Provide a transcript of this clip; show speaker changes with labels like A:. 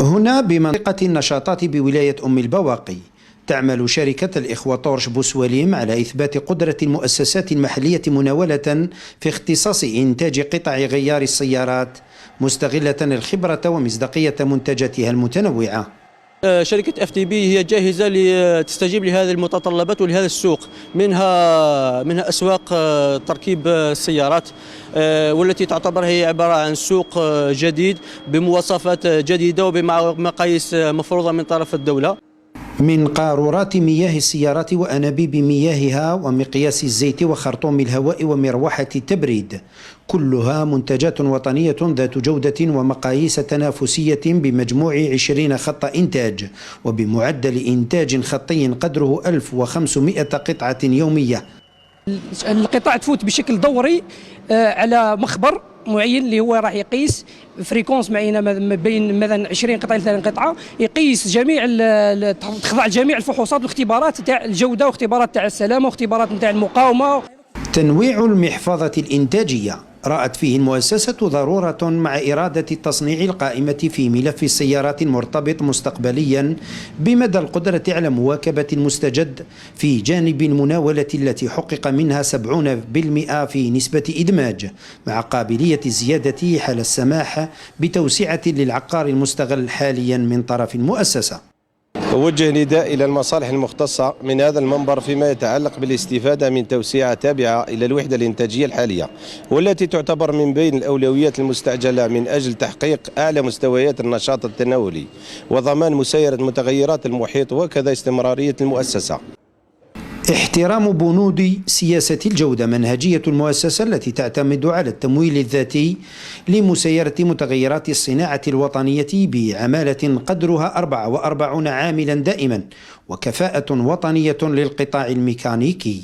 A: هنا بمنطقة النشاطات بولاية أم البواقي تعمل شركة الإخوة طورش بوسوليم على إثبات قدرة المؤسسات المحلية مناولة في اختصاص إنتاج قطع غيار السيارات، مستغلة الخبرة ومصداقية منتجاتها المتنوعة.
B: شركة FTB هي جاهزة لتستجيب لهذه المتطلبات ولهذا السوق، منها أسواق تركيب السيارات والتي تعتبر هي عبارة عن سوق جديد بمواصفات جديدة وبمقاييس مفروضة من طرف الدولة،
A: من قارورات مياه السيارات وأنابيب مياهها ومقياس الزيت وخرطوم الهواء ومروحة التبريد، كلها منتجات وطنية ذات جودة ومقاييس تنافسية بمجموع 20 خط إنتاج وبمعدل إنتاج خطي قدره 1500 قطعة يومية.
C: القطع تفوت بشكل دوري على مخبر معين اللي هو راح يقيس فريكونس معينه ما بين مثلا 20 قطعه ل 30 قطعه، يقيس تخضع جميع الفحوصات والاختبارات تاع الجوده واختبارات تاع السلامه واختبارات تاع المقاومه.
A: تنويع المحفظة الإنتاجية رأت فيه المؤسسة ضرورة مع إرادة التصنيع القائمة في ملف السيارات المرتبط مستقبليا بمدى القدرة على مواكبة المستجد في جانب المناولة التي حقق منها 70% في نسبة إدماج، مع قابلية الزيادة حال السماح بتوسعة للعقار المستغل حاليا من طرف المؤسسة.
D: أوجه نداء إلى المصالح المختصة من هذا المنبر فيما يتعلق بالاستفادة من توسيعة تابعة إلى الوحدة الإنتاجية الحالية، والتي تعتبر من بين الأولويات المستعجلة من أجل تحقيق أعلى مستويات النشاط التناولي وضمان مسايرة متغيرات المحيط وكذا استمرارية المؤسسة.
A: احترام بنود سياسة الجودة منهجية المؤسسة التي تعتمد على التمويل الذاتي لمسايرة متغيرات الصناعة الوطنية بعمالة قدرها 44 عاملا دائما وكفاءة وطنية للقطاع الميكانيكي.